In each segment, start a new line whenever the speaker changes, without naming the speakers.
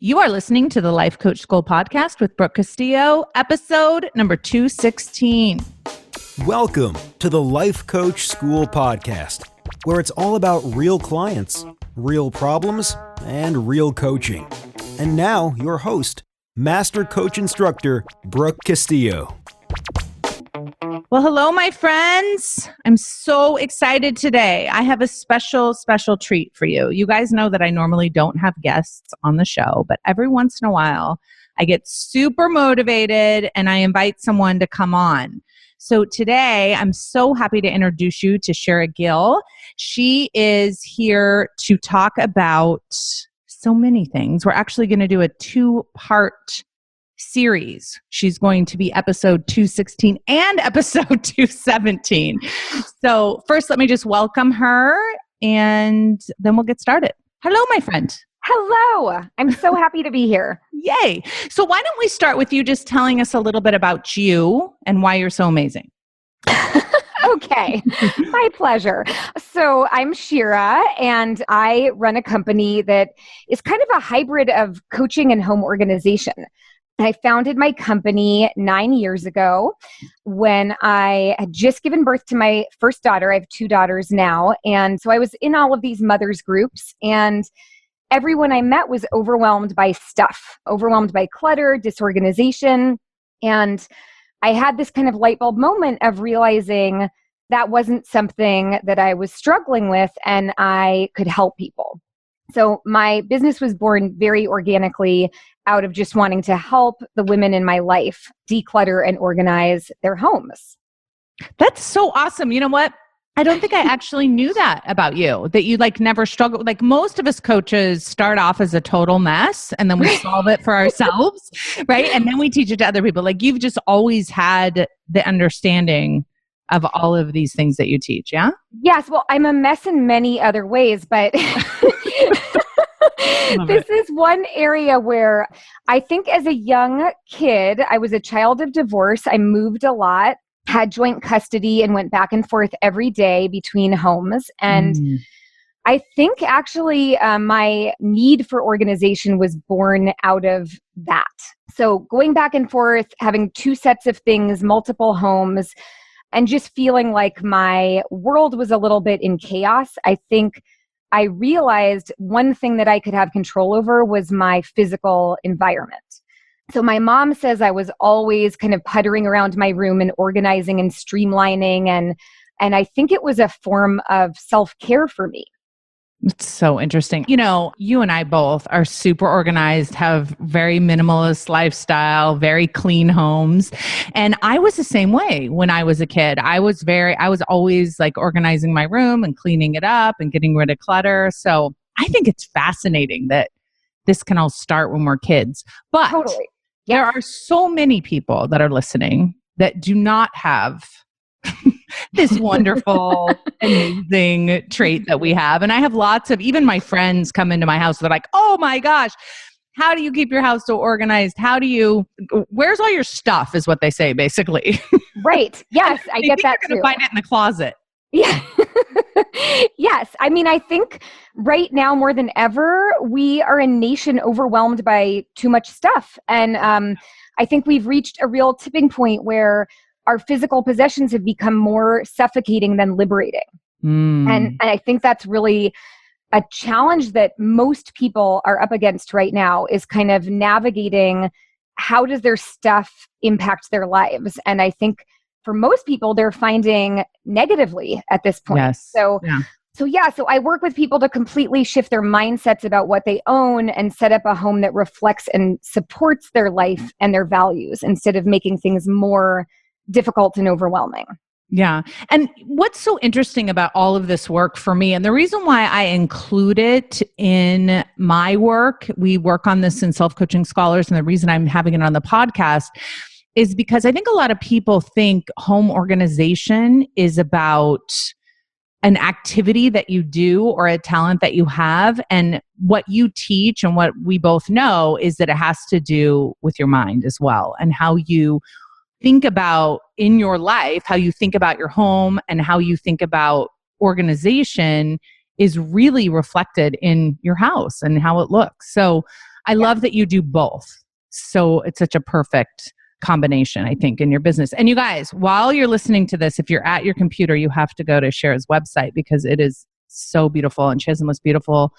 You are listening to the Life Coach School podcast with Brooke Castillo, episode number 216.
Welcome to the Life Coach School podcast, where it's all about real clients, real problems, and real coaching. And now, your host, Master Coach Instructor, Brooke Castillo.
Well, hello, my friends. I'm so excited today. I have a special treat for you. You guys know that I normally don't have guests on the show, but every once in a while, I get super motivated and I invite someone to come on. So today, I'm so happy to introduce you to Shira Gill. She is here to talk about so many things. We're actually going to do a two-part series. She's going to be episode 216 and episode 217. So first, let me just welcome her and then we'll get started. Hello, my friend.
Hello. I'm so happy to be here.
Yay. So why don't we start with you just telling us a little bit about you and why you're so amazing?
Okay. My pleasure. So I'm Shira and I run a company that is kind of a hybrid of coaching and home organization. I founded my company 9 years ago when I had just given birth to my first daughter. I have two daughters now. And so I was in all of these mothers groups and everyone I met was overwhelmed by stuff, overwhelmed by clutter, disorganization. And I had this kind of light bulb moment of realizing that wasn't something that I was struggling with and I could help people. So my business was born very organically out of just wanting to help the women in my life declutter and organize their homes.
That's so awesome. You know what? I don't think I actually knew that about you, that you never struggle. Like most of us coaches start off as a total mess and then we solve it for ourselves, right? And then we teach it to other people. Like you've just always had the understanding of all of these things that you teach, yeah?
Yes. Well, I'm a mess in many other ways, but this is one area where I think as a young kid, I was a child of divorce. I moved a lot, had joint custody, and went back and forth every day between homes. And I think actually my need for organization was born out of that. So going back and forth, having two sets of things, multiple homes, and just feeling like my world was a little bit in chaos, I think I realized one thing that I could have control over was my physical environment. So my mom says I was always kind of puttering around my room and organizing and streamlining. And I think it was a form of self-care for me.
It's so interesting. You know, you and I both are super organized, have very minimalist lifestyle, very clean homes. And I was the same way when I was a kid. I was always organizing my room and cleaning it up and getting rid of clutter. So I think it's fascinating that this can all start when we're kids. But
totally.
There are so many people that are listening that do not have this wonderful, amazing trait that we have. And I have lots of, even my friends come into my house. They're like, oh my gosh, how do you keep your house so organized? Where's all your stuff is what they say, basically.
Right. Yes. I get that too.
You're going to find it in the closet.
Yeah. Yes. I mean, I think right now more than ever, we are a nation overwhelmed by too much stuff. And I think we've reached a real tipping point where our physical possessions have become more suffocating than liberating. And I think that's really a challenge that most people are up against right now, is kind of navigating how does their stuff impact their lives. And I think for most people, they're finding negatively at this point.
Yes.
So I work with people to completely shift their mindsets about what they own and set up a home that reflects and supports their life and their values instead of making things more difficult and overwhelming.
Yeah. And what's so interesting about all of this work for me, and the reason why I include it in my work, we work on this in Self-Coaching Scholars, and the reason I'm having it on the podcast is because I think a lot of people think home organization is about an activity that you do or a talent that you have. And what you teach and what we both know is that it has to do with your mind as well, and how you think about in your life, how you think about your home and how you think about organization is really reflected in your house and how it looks. So I love that you do both. So it's such a perfect combination, I think, in your business. And you guys, while you're listening to this, if you're at your computer, you have to go to Shira's website because it is so beautiful and she has the most beautiful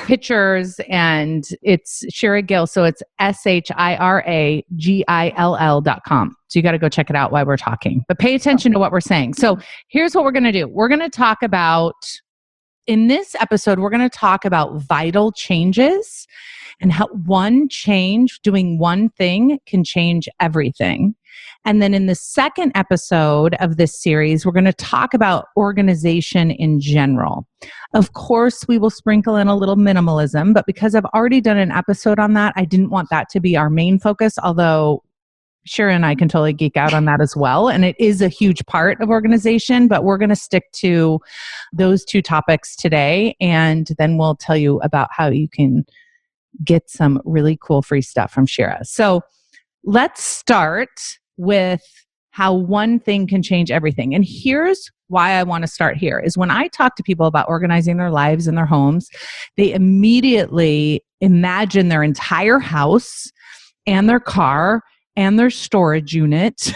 pictures, and it's Shira Gill. So it's ShiraGill.com. So you got to go check it out while we're talking, but pay attention to what we're saying. So here's what we're going to do. We're going to talk about, in this episode, we're going to talk about vital changes and how one change, doing one thing, can change everything. And then in the second episode of this series, we're going to talk about organization in general. Of course, we will sprinkle in a little minimalism, but because I've already done an episode on that, I didn't want that to be our main focus, although Shira and I can totally geek out on that as well. And it is a huge part of organization, but we're going to stick to those two topics today. And then we'll tell you about how you can get some really cool free stuff from Shira. So let's start with how one thing can change everything. And here's why I want to start here is when I talk to people about organizing their lives and their homes, they immediately imagine their entire house and their car and their storage unit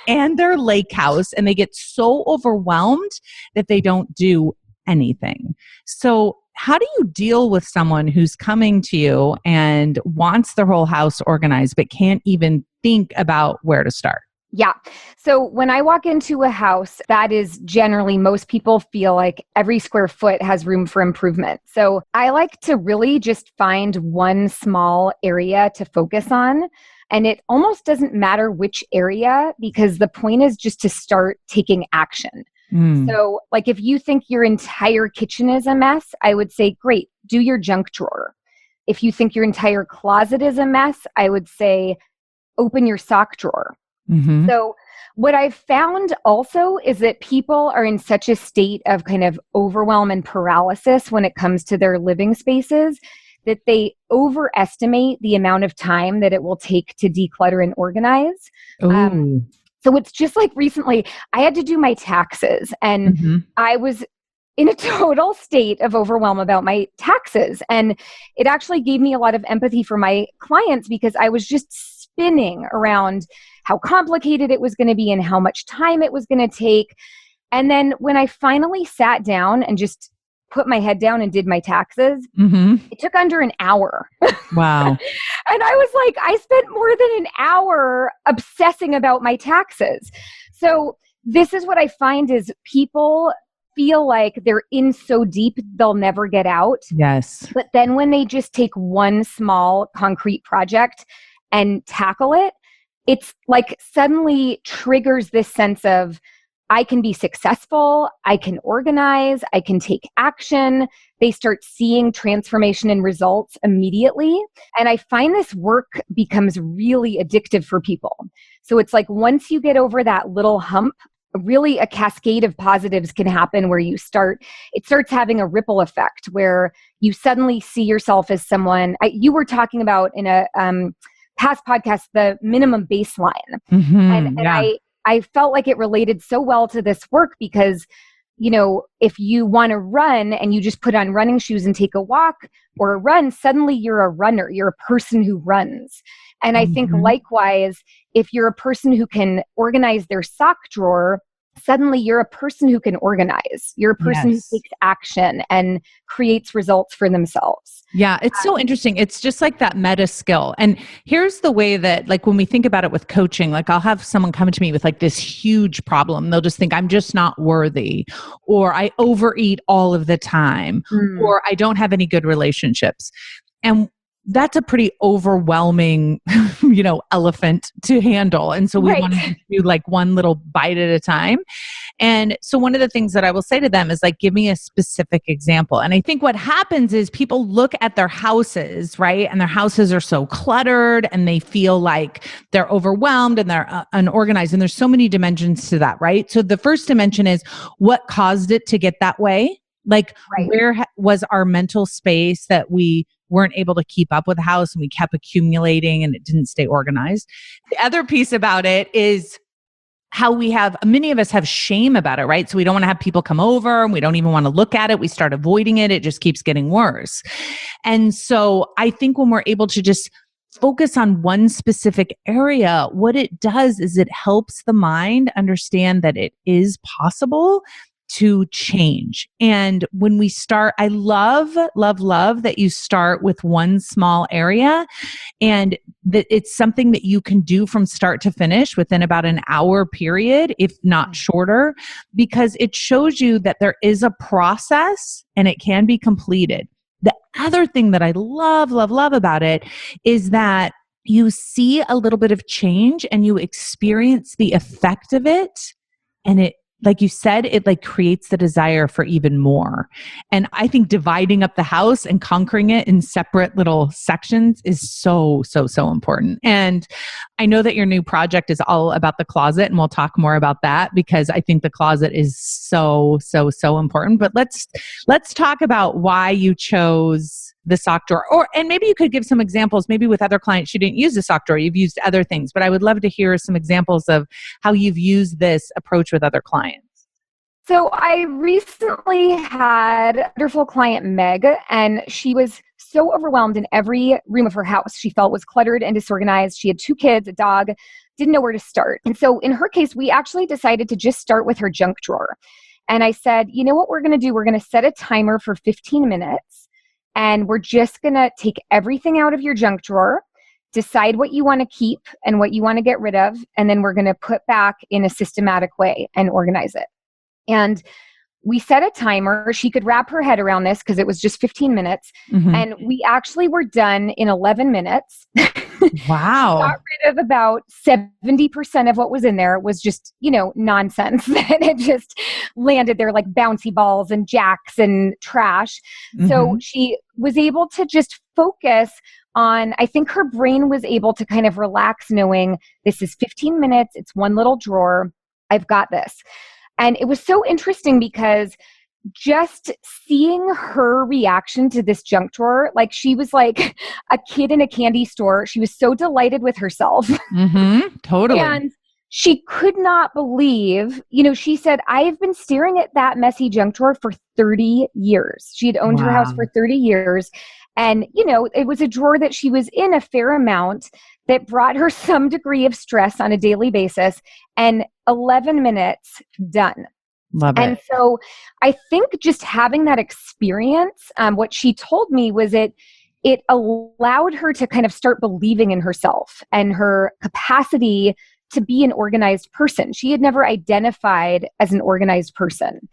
and their lake house, and they get so overwhelmed that they don't do anything. So how do you deal with someone who's coming to you and wants their whole house organized but can't even think about where to start?
Yeah. So when I walk into a house, that is generally, most people feel like every square foot has room for improvement. So I like to really just find one small area to focus on. And it almost doesn't matter which area, because the point is just to start taking action. So like if you think your entire kitchen is a mess, I would say, great, do your junk drawer. If you think your entire closet is a mess, I would say, open your sock drawer. So what I've found also is that people are in such a state of kind of overwhelm and paralysis when it comes to their living spaces that they overestimate the amount of time that it will take to declutter and organize. So it's just like recently I had to do my taxes and I was in a total state of overwhelm about my taxes. And it actually gave me a lot of empathy for my clients because I was just spinning around how complicated it was going to be and how much time it was going to take. And then when I finally sat down and just put my head down and did my taxes, it took under an hour.
Wow.
And I was like, I spent more than an hour obsessing about my taxes. So this is what I find is people feel like they're in so deep, they'll never get out.
Yes.
But then when they just take one small concrete project and tackle it, it's like suddenly triggers this sense of, I can be successful, I can organize, I can take action. They start seeing transformation and results immediately. And I find this work becomes really addictive for people. So it's like once you get over that little hump, really a cascade of positives can happen where it starts having a ripple effect where you suddenly see yourself as someone, you were talking about in a past podcast, the minimum baseline. And I felt like it related so well to this work because, you know, if you want to run and you just put on running shoes and take a walk or a run, suddenly you're a runner. You're a person who runs. And I think likewise, if you're a person who can organize their sock drawer, suddenly you're a person who can organize. You're a person who takes action and creates results for themselves.
Yeah, it's so interesting. It's just like that meta skill. And here's the way that, like, when we think about it with coaching, like I'll have someone come to me with like this huge problem. They'll just think I'm just not worthy, or I overeat all of the time, or I don't have any good relationships. And that's a pretty overwhelming, elephant to handle. And so we want to do like one little bite at a time. And so one of the things that I will say to them is like, give me a specific example. And I think what happens is people look at their houses, right? And their houses are so cluttered and they feel like they're overwhelmed and they're unorganized. And there's so many dimensions to that, right? So the first dimension is what caused it to get that way? Like where was our mental space that we weren't able to keep up with the house and we kept accumulating and it didn't stay organized? The other piece about it is how many of us have shame about it, right? So we don't want to have people come over and we don't even want to look at it. We start avoiding it. It just keeps getting worse. And so I think when we're able to just focus on one specific area, what it does is it helps the mind understand that it is possible to change. And when we start, I love that you start with one small area and that it's something that you can do from start to finish within about an hour period, if not shorter, because it shows you that there is a process and it can be completed. The other thing that I love about it is that you see a little bit of change and you experience the effect of it. And it, like you said, it like creates the desire for even more. And I think dividing up the house and conquering it in separate little sections is so important. And I know that your new project is all about the closet, and we'll talk more about that because I think the closet is so important. But let's talk about why you chose the sock drawer, and maybe you could give some examples. Maybe with other clients, you didn't use the sock drawer, you've used other things, but I would love to hear some examples of how you've used this approach with other clients.
So I recently had a wonderful client, Meg, and she was so overwhelmed in every room of her house. She felt was cluttered and disorganized. She had 2 kids, a dog, didn't know where to start. And so in her case, we actually decided to just start with her junk drawer. And I said, you know what we're going to do? We're going to set a timer for 15 minutes. And we're just going to take everything out of your junk drawer, decide what you want to keep and what you want to get rid of, and then we're going to put back in a systematic way and organize it. And we set a timer. She could wrap her head around this because it was just 15 minutes. Mm-hmm. And we actually were done in 11 minutes.
Wow.
Got rid of about 70% of what was in there. It was just, nonsense. And it just landed there like bouncy balls and jacks and trash. Mm-hmm. So she was able to just focus on, I think her brain was able to kind of relax knowing this is 15 minutes. It's one little drawer. I've got this. And it was so interesting because just seeing her reaction to this junk drawer, like she was like a kid in a candy store. She was so delighted with herself.
Mm-hmm, totally.
And she could not believe, she said, I've been staring at that messy junk drawer for 30 years. She had owned her house for 30 years. And, it was a drawer that she was in a fair amount that brought her some degree of stress on a daily basis. And 11 minutes, done.
Love it.
And so I think just having that experience, what she told me was it allowed her to kind of start believing in herself and her capacity to be an organized person. She had never identified as an organized person.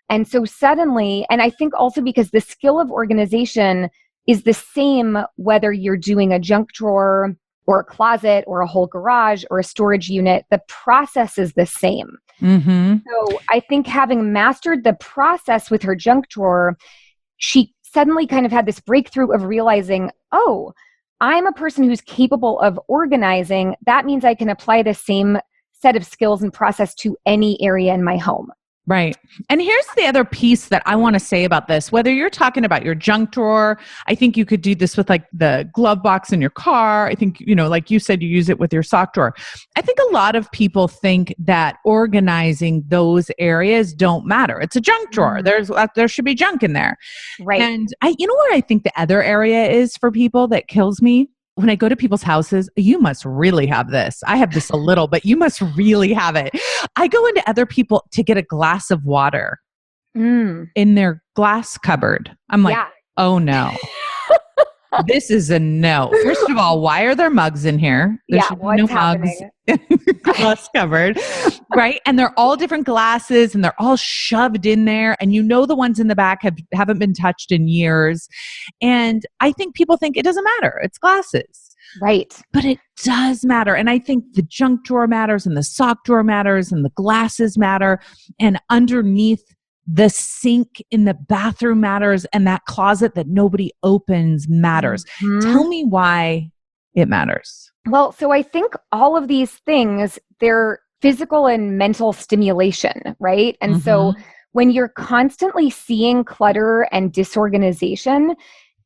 And so suddenly, and I think also because the skill of organization is the same whether you're doing a junk drawer or a closet or a whole garage or a storage unit, the process is the same. Mm-hmm. So I think having mastered the process with her junk drawer, she suddenly kind of had this breakthrough of realizing, oh, I'm a person who's capable of organizing. That means I can apply the same set of skills and process to any area in my home.
Right. And here's the other piece that I want to say about this. Whether you're talking about your junk drawer, I think you could do this with like the glove box in your car. I think, like you said, you use it with your sock drawer. I think a lot of people think that organizing those areas don't matter. It's a junk drawer. There should be junk in there.
Right.
And what I think the other area is for people that kills me? When I go to people's houses, you must really have this. I have this a little, but you must really have it. I go into other people to get a glass of water in their glass cupboard. I'm like, oh no. This is a no. First of all, why are there mugs in here? There should be no mugs in the glass cupboard, right? And they're all different glasses and they're all shoved in there. And the ones in the back haven't been touched in years. And I think people think it doesn't matter. It's glasses.
Right.
But it does matter. And I think the junk drawer matters and the sock drawer matters and the glasses matter. And underneath the sink in the bathroom matters and that closet that nobody opens matters. Mm-hmm. Tell me why it matters.
Well, so I think all of these things, they're physical and mental stimulation, right? And so when you're constantly seeing clutter and disorganization,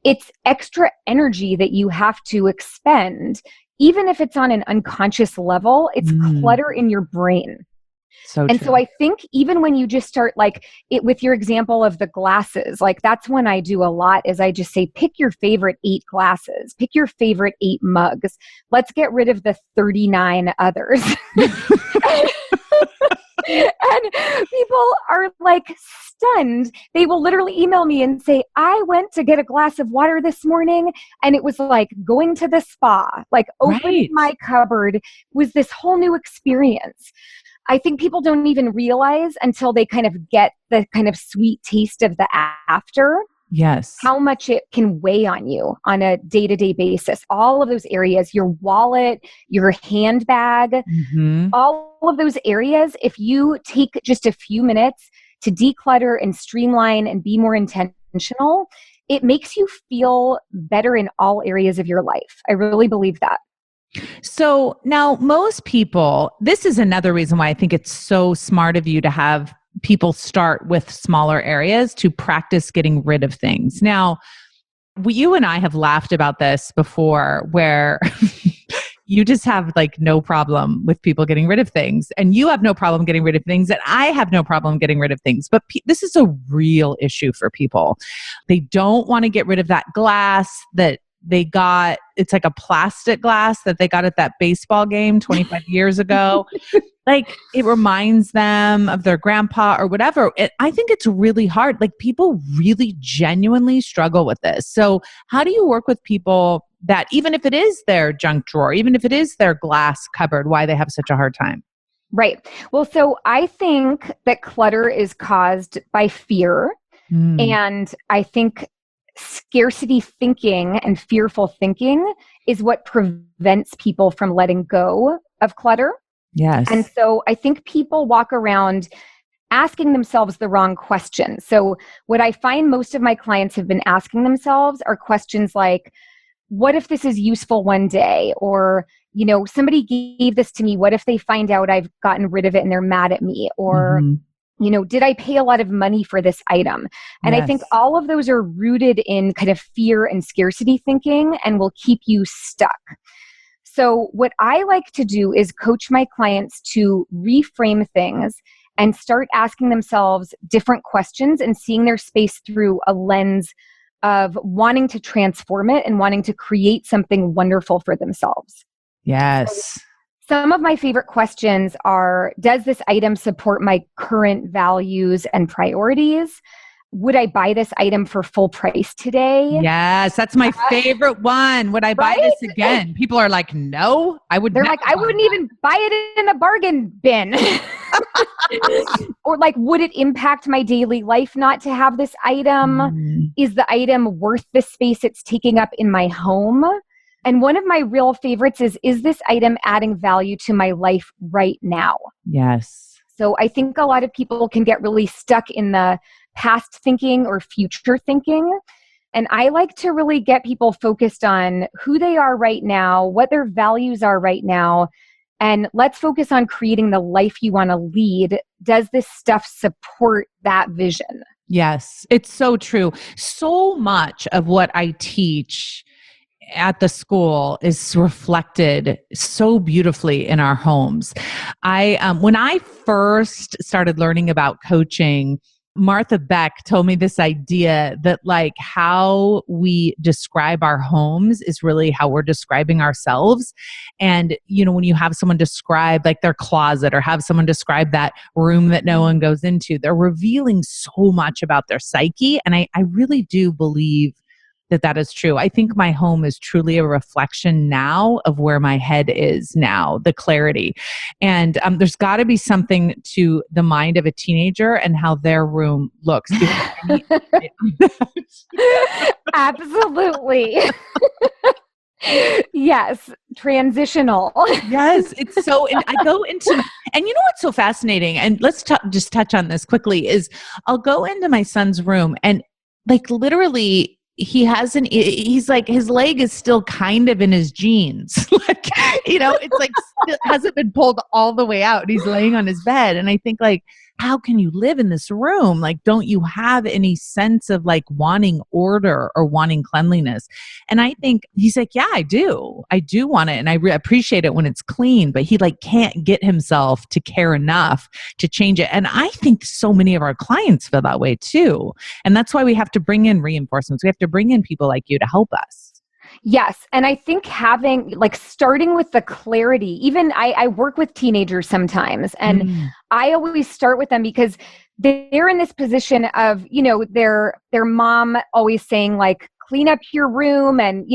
it's extra energy that you have to expend. Even if it's on an unconscious level, it's clutter in your brain.
So
And
true.
so I think even when you just start like it with your example of the glasses, like that's when I do a lot is I just say, pick your favorite 8 glasses, pick your favorite 8 mugs. Let's get rid of the 39 others. And people are like stunned. They will literally email me and say, I went to get a glass of water this morning and it was like going to the spa, like opening
Right.
my cupboard was this whole new experience. I think people don't even realize until they kind of get the kind of sweet taste of the after,
Yes.
how much it can weigh on you on a day-to-day basis. All of those areas, your wallet, your handbag,
Mm-hmm.
all of those areas, if you take just a few minutes to declutter and streamline and be more intentional, it makes you feel better in all areas of your life. I really believe that.
So now most people, this is another reason why I think it's so smart of you to have people start with smaller areas to practice getting rid of things. Now, you and I have laughed about this before where you just have like no problem with people getting rid of things and you have no problem getting rid of things and I have no problem getting rid of things. But this is a real issue for people. They don't want to get rid of that glass that they got. It's like a plastic glass that they got at that baseball game 25 years ago. Like it reminds them of their grandpa or whatever. I think it's really hard. Like people really genuinely struggle with this. So how do you work with people that even if it is their junk drawer, even if it is their glass cupboard, why they have such a hard time?
Right. Well, so I think that clutter is caused by fear. And I think scarcity thinking and fearful thinking is what prevents people from letting go of clutter.
Yes.
And so I think people walk around asking themselves the wrong question. So what I find most of my clients have been asking themselves are questions like, what if this is useful one day? Or, you know, somebody gave this to me. What if they find out I've gotten rid of it and they're mad at me? Or, you know, did I pay a lot of money for this item? And I think all of those are rooted in kind of fear and scarcity thinking and will keep you stuck. So what I like to do is coach my clients to reframe things and start asking themselves different questions and seeing their space through a lens of wanting to transform it and wanting to create something wonderful for themselves.
Yes.
So some of my favorite questions are, does this item support my current values and priorities? Would I buy this item for full price today?
Yes, that's my favorite one. Would I buy this again? People are like, no, I would.
They're like, I wouldn't even buy it in the bargain bin. Or like, would it impact my daily life not to have this item? Is the item worth the space it's taking up in my home? And one of my real favorites is this item adding value to my life right now?
Yes.
So I think a lot of people can get really stuck in the past thinking or future thinking. And I like to really get people focused on who they are right now, what their values are right now, and let's focus on creating the life you want to lead. Does this stuff support that vision?
Yes, it's so true. So much of what I teach at the school is reflected so beautifully in our homes. When I first started learning about coaching, Martha Beck told me this idea that like how we describe our homes is really how we're describing ourselves. And, you know, when you have someone describe like their closet or have someone describe that room that no one goes into, they're revealing so much about their psyche. And I really do believe that is true. I think my home is truly a reflection now of where my head is now, the clarity. And there's got to be something to the mind of a teenager and how their room looks.
Absolutely. Yes, transitional.
Yes, it's so, and I go into, and you know what's so fascinating? And let's just touch on this quickly is I'll go into my son's room and like literally he's like, his leg is still kind of in his jeans. Like, you know, it's like, still hasn't been pulled all the way out. He's laying on his bed. And I think like, how can you live in this room? Like, don't you have any sense of like wanting order or wanting cleanliness? And I think he's like, yeah, I do. I do want it. And I appreciate it when it's clean, but he like can't get himself to care enough to change it. And I think so many of our clients feel that way too. And that's why we have to bring in reinforcements. We have to bring in people like you to help us.
Yes. And I think having like starting with the clarity, even I work with teenagers sometimes, and I always start with them because they're in this position of, their mom always saying like, clean up your room and,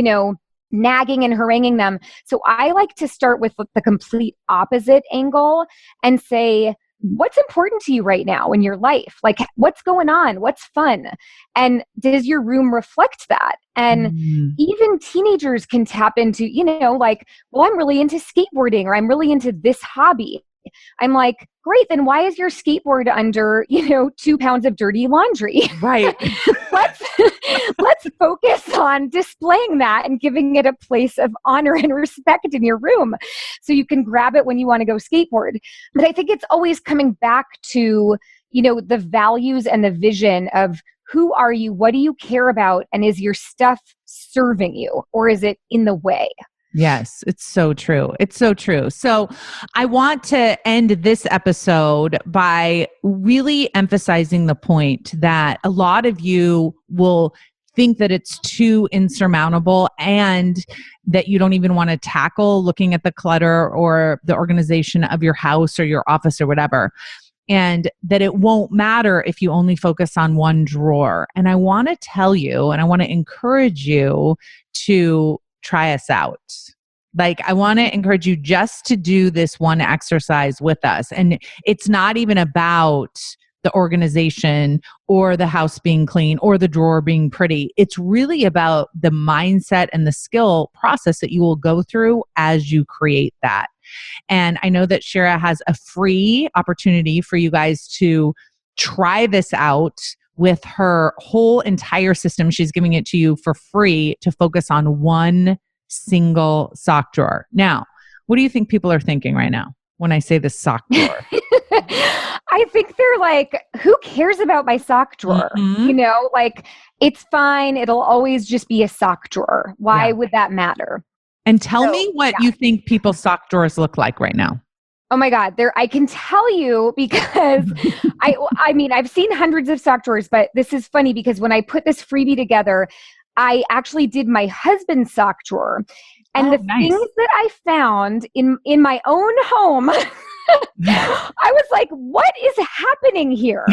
nagging and haranguing them. So I like to start with the complete opposite angle and say, what's important to you right now in your life? Like, what's going on? What's fun? And does your room reflect that? And even teenagers can tap into, like, well, I'm really into skateboarding, or I'm really into this hobby. I'm like, great, then why is your skateboard under, 2 pounds of dirty laundry?
Right.
Let's focus on displaying that and giving it a place of honor and respect in your room so you can grab it when you want to go skateboard. But I think it's always coming back to, the values and the vision of who are you? What do you care about? And is your stuff serving you, or is it in the way?
Yes, it's so true. It's so true. So I want to end this episode by really emphasizing the point that a lot of you will think that it's too insurmountable and that you don't even want to tackle looking at the clutter or the organization of your house or your office or whatever. And that it won't matter if you only focus on one drawer. And I want to tell you, and I want to encourage you to try us out. Like, I want to encourage you just to do this one exercise with us. And it's not even about the organization or the house being clean or the drawer being pretty. It's really about the mindset and the skill process that you will go through as you create that. And I know that Shira has a free opportunity for you guys to try this out with her whole entire system. She's giving it to you for free to focus on one single sock drawer. Now, what do you think people are thinking right now when I say the sock drawer?
I think they're like, who cares about my sock drawer? Like, it's fine. It'll always just be a sock drawer. Why would that matter?
And tell me what you think people's sock drawers look like right now.
Oh my God, I can tell you because I mean, I've seen hundreds of sock drawers, but this is funny because when I put this freebie together, I actually did my husband's sock drawer. And things that I found in my own home, I was like, what is happening here?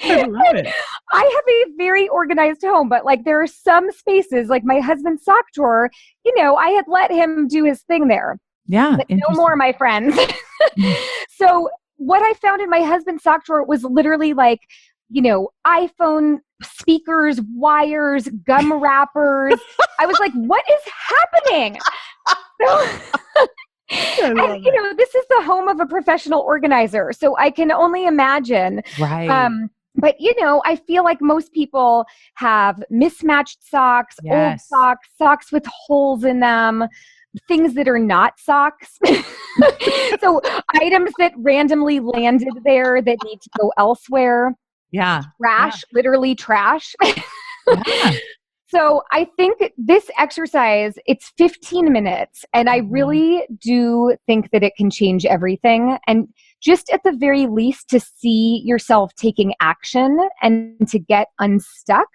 I love it.
I have a very organized home, but like there are some spaces, like my husband's sock drawer, I had let him do his thing there.
Yeah.
But no more, my friends. So what I found in my husband's sock drawer was literally like, iPhone speakers, wires, gum wrappers. I was like, what is happening? And, this is the home of a professional organizer. So I can only imagine.
Right.
But, I feel like most people have mismatched socks, old socks with holes in them, things that are not socks. So items that randomly landed there that need to go elsewhere.
Yeah.
Trash, literally trash.
Yeah.
So I think this exercise, it's 15 minutes, and I really do think that it can change everything. And just at the very least to see yourself taking action and to get unstuck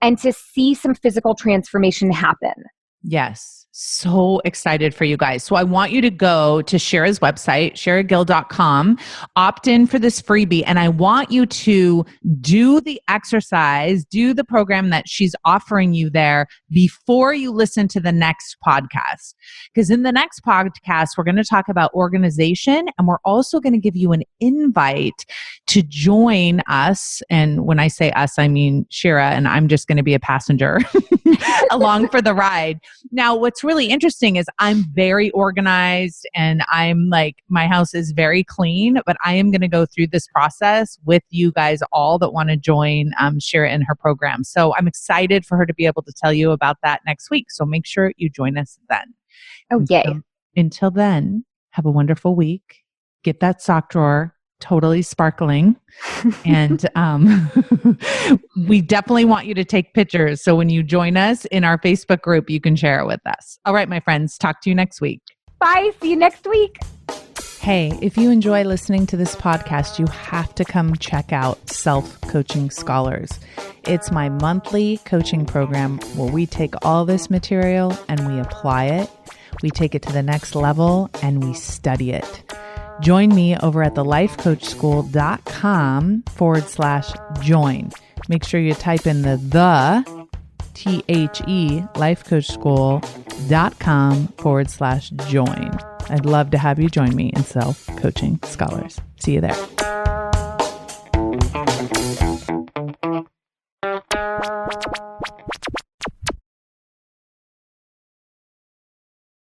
and to see some physical transformation happen.
Yes. So excited for you guys. So I want you to go to Shira's website, shiragill.com, opt in for this freebie. And I want you to do the exercise, do the program that she's offering you there before you listen to the next podcast. Because in the next podcast, we're going to talk about organization, and we're also going to give you an invite to join us. And when I say us, I mean Shira, and I'm just going to be a passenger along for the ride. Now, what's really interesting is I'm very organized and I'm like, my house is very clean, but I am going to go through this process with you guys all that want to join Shira in her program. So I'm excited for her to be able to tell you about that next week. So make sure you join us then.
Oh, yay.
Until then, have a wonderful week. Get that sock drawer totally sparkling. And we definitely want you to take pictures. So when you join us in our Facebook group, you can share it with us. All right, my friends, talk to you next week.
Bye. See you next week.
Hey, if you enjoy listening to this podcast, you have to come check out Self-Coaching Scholars. It's my monthly coaching program where we take all this material and we apply it. We take it to the next level and we study it. Join me over at thelifecoachschool.com/join. Make sure you type in the THE lifecoachschool.com/join. I'd love to have you join me in Self-Coaching Scholars. See you there.